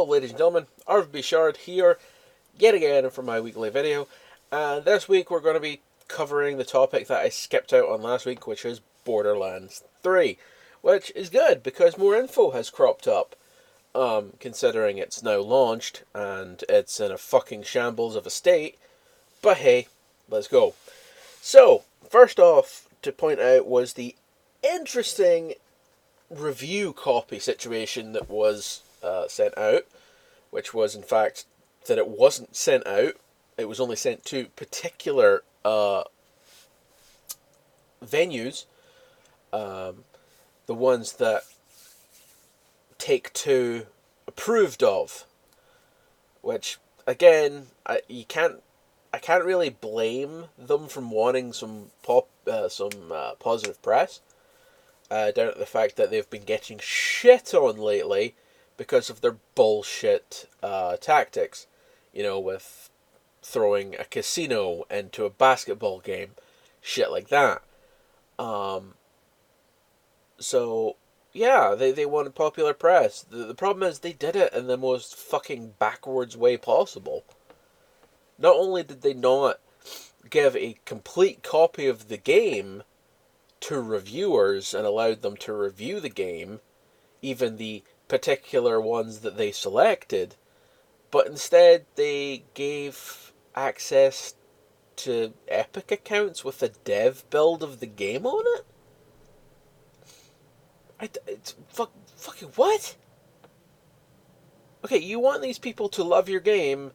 Hello ladies and gentlemen, RVB Shard here, yet again for my weekly video, and this week we're going to be covering the topic that I skipped out on last week, which is Borderlands 3, which is good because more info has cropped up, considering it's now launched and it's in a fucking shambles of a state, but hey, let's go. So, first off, to point out was the interesting review copy situation that was sent out, which was in fact that it wasn't sent out. It was only sent to particular venues, the ones that Take-Two approved of. Which again, I can't really blame them from wanting some positive press. Down to the fact that they've been getting shit on lately because of their bullshit tactics. You know, with throwing a casino into a basketball game. Shit like that. So, yeah, they wanted popular press. The problem is they did it in the most fucking backwards way possible. Not only did they not give a complete copy of the game to reviewers and allowed them to review the game, even the particular ones that they selected, but instead they gave access to Epic accounts with a dev build of the game on it? It's fucking what? Okay, you want these people to love your game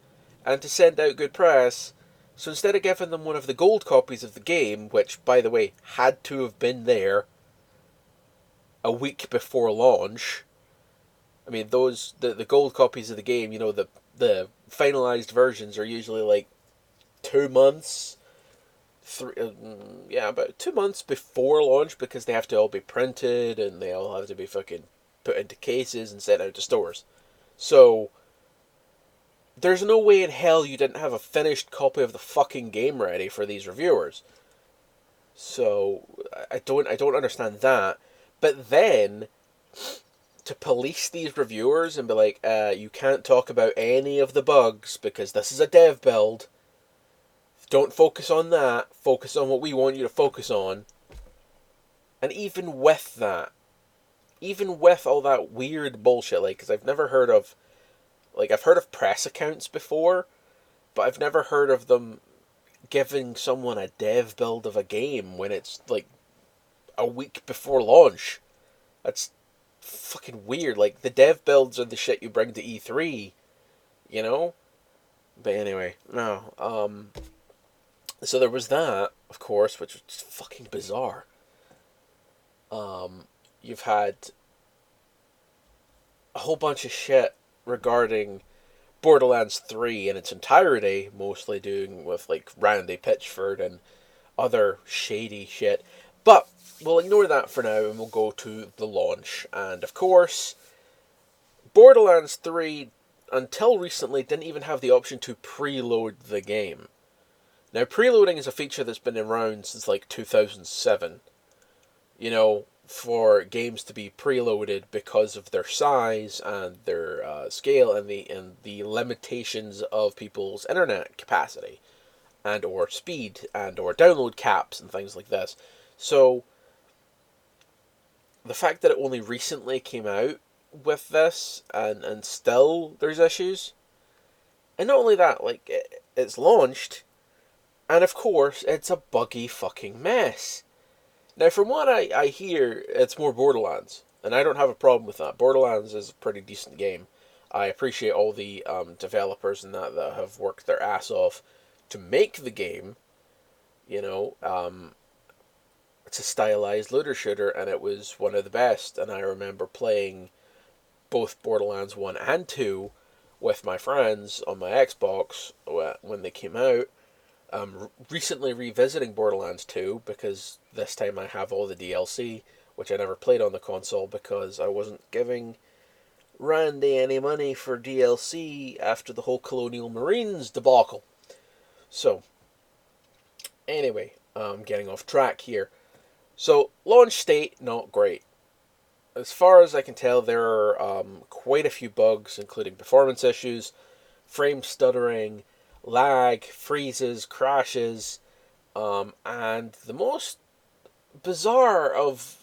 and to send out good press, so instead of giving them one of the gold copies of the game, which, by the way, had to have been there a week before launch. I mean, the gold copies of the game, you know, the finalized versions are usually like 2 months, about 2 months before launch, because they have to all be printed and they all have to be fucking put into cases and sent out to stores. So there's no way in hell you didn't have a finished copy of the fucking game ready for these reviewers. So I don't understand that. But then to police these reviewers and be like, you can't talk about any of the bugs because this is a dev build. Don't focus on that. Focus on what we want you to focus on. And even with that, even with all that weird bullshit, like, because I've never heard of, like, I've heard of press accounts before, but I've never heard of them giving someone a dev build of a game when it's, like, a week before launch. That's fucking weird. Like, the dev builds are the shit you bring to E3, you know? But anyway, no, so there was that, of course, which was just fucking bizarre. You've had a whole bunch of shit regarding Borderlands 3 in its entirety, mostly doing with, like, Randy Pitchford and other shady shit. But we'll ignore that for now and we'll go to the launch. And, of course, Borderlands 3, until recently, didn't even have the option to preload the game. Now, preloading is a feature that's been around since, like, 2007. You know, for games to be preloaded because of their size and their scale and the limitations of people's internet capacity and or speed and or download caps and things like this. So the fact that it only recently came out with this and still there's issues, and not only that, like, it's launched, and of course it's a buggy fucking mess. Now, from what I hear, it's more Borderlands, and I don't have a problem with that. Borderlands is a pretty decent game. I appreciate all the developers and that have worked their ass off to make the game. You know, it's a stylized looter shooter, and it was one of the best. And I remember playing both Borderlands 1 and 2 with my friends on my Xbox when they came out. Recently revisiting Borderlands 2 because this time I have all the DLC, which I never played on the console because I wasn't giving Randy any money for DLC after the whole Colonial Marines debacle. So, anyway, getting off track here. So, launch state, not great. as far as I can tell, there are quite a few bugs, including performance issues, frame stuttering, lag, freezes, crashes, and the most bizarre of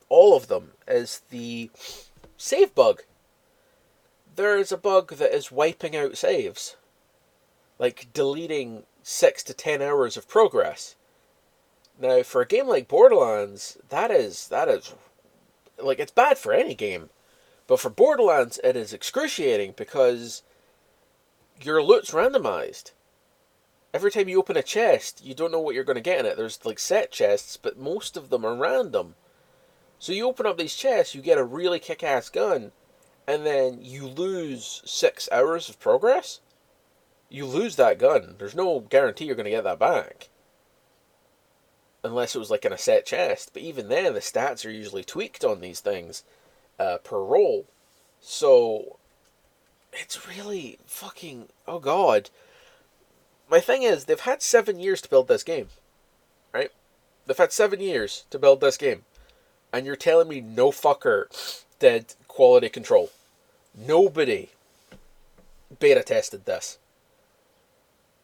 all of them is the save bug. There is a bug that is wiping out saves, like deleting 6 to 10 hours of progress. Now, for a game like Borderlands, that is like, it's bad for any game, but for Borderlands, it is excruciating because your loot's randomized. Every time you open a chest, you don't know what you're going to get in it. There's like set chests, but most of them are random. So you open up these chests, you get a really kick-ass gun, and then you lose 6 hours of progress. You lose that gun. There's no guarantee you're going to get that back. Unless it was like in a set chest. But even then, the stats are usually tweaked on these things per roll. So, it's really fucking... Oh god. My thing is, they've had 7 years to build this game. Right? They've had 7 years to build this game. And you're telling me no fucker did quality control. Nobody beta tested this.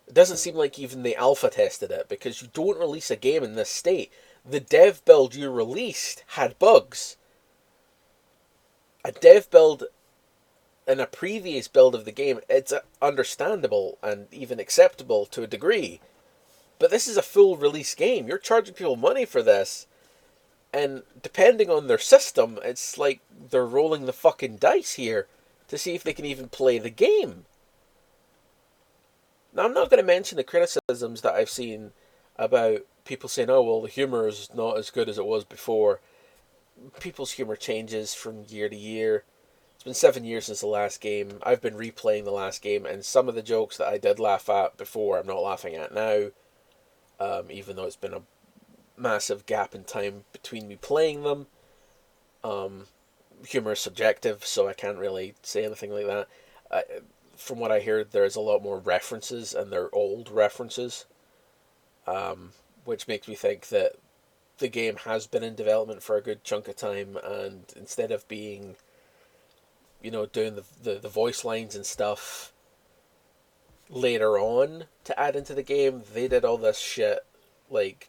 It doesn't seem like even the alpha tested it, because you don't release a game in this state. The dev build you released had bugs. A dev build in a previous build of the game, it's understandable and even acceptable to a degree. But this is a full release game. You're charging people money for this. And depending on their system, it's like they're rolling the fucking dice here to see if they can even play the game. Now, I'm not going to mention the criticisms that I've seen about people saying, oh, well, the humour is not as good as it was before. People's humour changes from year to year. It's been 7 years since the last game. I've been replaying the last game, and some of the jokes that I did laugh at before, I'm not laughing at now. Even though it's been a massive gap in time between me playing them. Humour is subjective, so I can't really say anything like that. From what I hear, there's a lot more references, and they're old references, which makes me think that the game has been in development for a good chunk of time, and instead of being, doing the voice lines and stuff later on to add into the game, they did all this shit like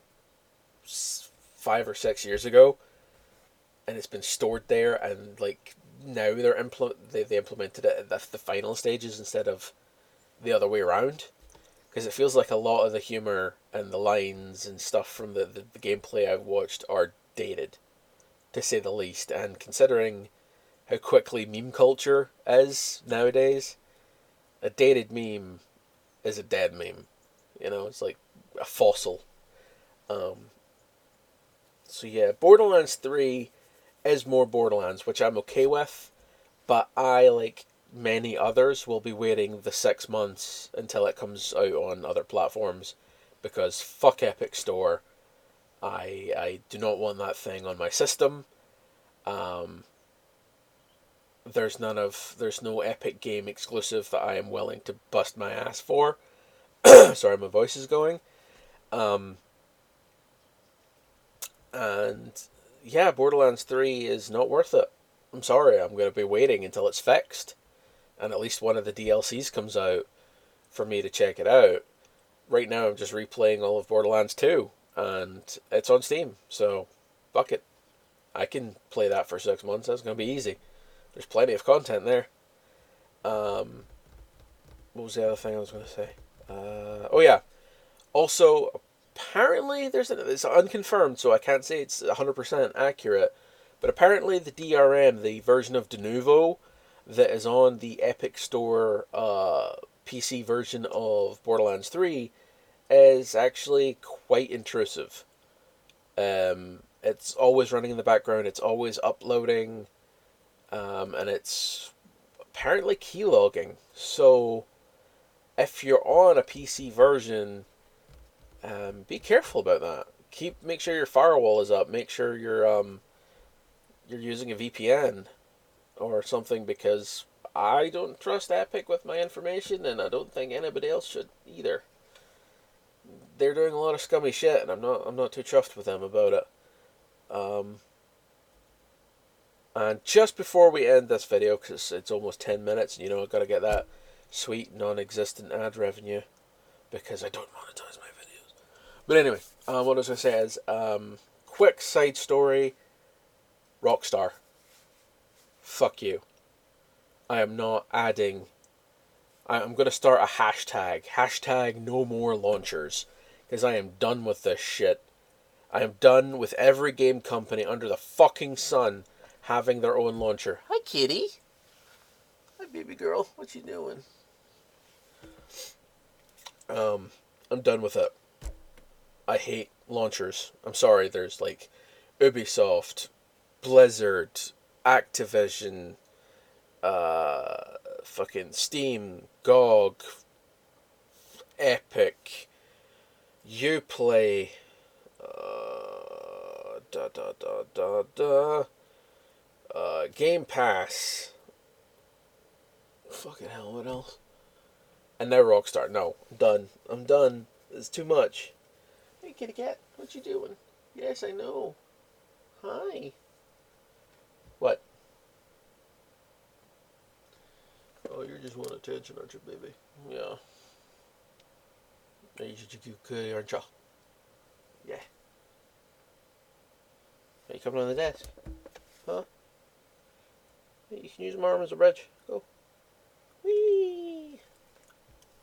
5 or 6 years ago, and it's been stored there, and like now they implemented it at the final stages instead of the other way around, because it feels like a lot of the humor and the lines and stuff from the gameplay I've watched are dated, to say the least. And considering how quickly meme culture is nowadays, a dated meme is a dead meme. It's like a fossil. So yeah, Borderlands 3 is more Borderlands, which I'm okay with, but I, like many others, will be waiting the 6 months until it comes out on other platforms, because fuck Epic Store. I do not want that thing on my system. There's no Epic game exclusive that I am willing to bust my ass for. Sorry, my voice is going. And yeah, Borderlands 3 is not worth it. I'm sorry, I'm going to be waiting until it's fixed, and at least one of the DLCs comes out for me to check it out. Right now I'm just replaying all of Borderlands 2, and it's on Steam, so fuck it. I can play that for 6 months, that's going to be easy. There's plenty of content there. What was the other thing I was going to say? Oh yeah, also, apparently it's unconfirmed, so I can't say it's 100% accurate, but apparently the DRM, the version of Denuvo that is on the Epic Store PC version of Borderlands 3, is actually quite intrusive. It's always running in the background, it's always uploading, and it's apparently keylogging. So if you're on a PC version, be careful about that. Make sure your firewall is up. Make sure you're using a VPN or something, because I don't trust Epic with my information, and I don't think anybody else should either. They're doing a lot of scummy shit, and I'm not too chuffed with them about it. And just before we end this video, because it's almost 10 minutes, and you know I've got to get that sweet non-existent ad revenue, because I don't monetize my videos. But anyway, what I was going to say is, quick side story, Rockstar. Fuck you. I am not adding... I'm going to start a hashtag. Hashtag no more launchers. Because I am done with this shit. I am done with every game company under the fucking sun having their own launcher. Hi, kitty. Hi, baby girl. What you doing? I'm done with it. I hate launchers. I'm sorry, there's like Ubisoft, Blizzard, Activision, fucking Steam, GOG, Epic, Uplay, Game Pass. Fucking hell, what else? And now Rockstar. No, I'm done. I'm done. It's too much. Hey, kitty cat, what you doing? Yes, I know. Hi. What? Oh, you just want attention, aren't you, baby? Yeah. You're just a cute kitty, aren't you? Yeah. Are you coming on the desk? Huh? You can use my arm as a bridge. Go. Whee!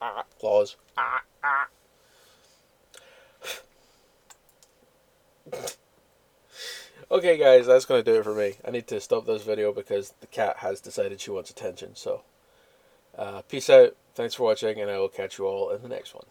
Ah, claws. Ah, ah. Okay, guys, that's going to do it for me. I need to stop this video because the cat has decided she wants attention. So, peace out. Thanks for watching, and I will catch you all in the next one.